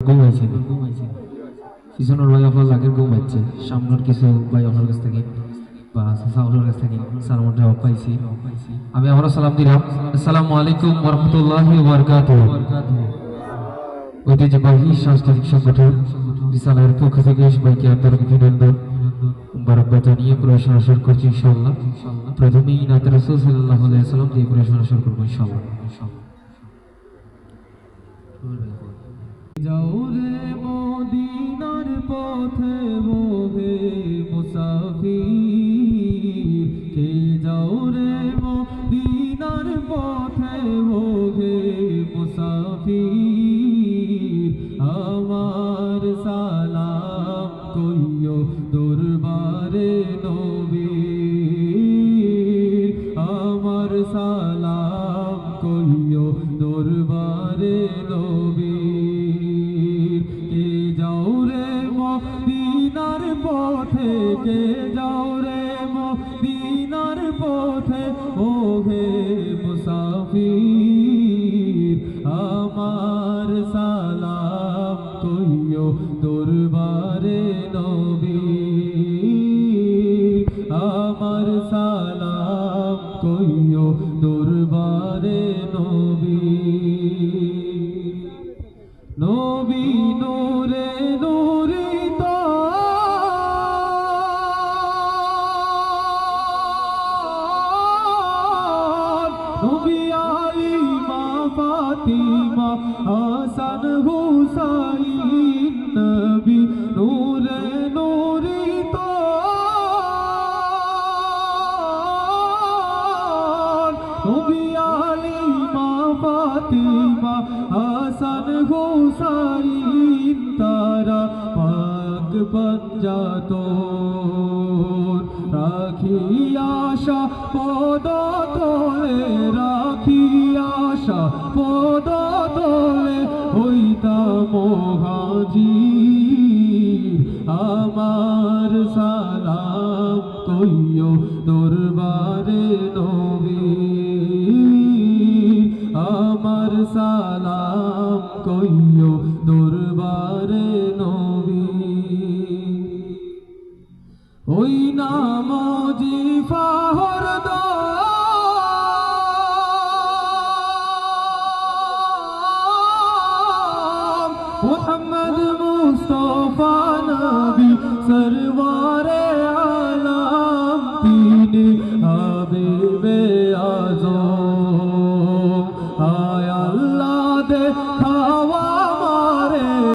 ঘুমাইছে পিছনের ভাই আপনার জাগের ঘুমাইছে সামনের কিছু ভাই আপনার কাছ থেকে বা সাউলের কাছ থেকে সালাম জবাব পাইছি আমি আবারও সালাম দিলাম আসসালামু আলাইকুম ওয়া রাহমাতুল্লাহি ওয়া বারাকাতুহু ঐতিহ্যবাহী সাংস্কৃতিক সংগঠন রিসালের পক্ষ থেকে সবাইকে আন্তরিক অভিনন্দন মুবারকবাদ জানিয়ে পরিবেশনা শুরু করছি ইনশাআল্লাহ প্রথমেই নাতে রাসূল সাল্লাল্লাহু আলাইহি ওয়াসাল্লাম দিয়ে পরিবেশনা শুরু করব ইনশাআল্লাহ যাও রে মদিনার পথে মোহে মুসাফির কে যাও রে মদিনার পথে মোহে মুসাফির আমার সালাম কইও দরবারে নবীর আমার সালাম কইও দরবারে নবীর কে যাও রে মদিনার পথে কে যাও রে মদিনার পথে ওহে মুসাফির আমার সালাম কইও দরবারে নবীর আমার সালাম কইও দরবারে নবীর নবী নূরে নূরিত নবী আলিমা ফাতিমা হাসান হুসাইন নবী নূরে নূরিত নবী আলিমা ফাতিমা হাসান হুসাইন তারা পাক পঞ্জাতন রাখি আশা পদ তোলে রাখি আশা পদ তোলে হইতাম হাজির আমার সালাম কইও দরবারে নবীর আমার সালাম কইও দরবারে নবীর ওই নাম জিফাহর মুহাম্মদ মুস্তাফা নবী সরওয়ার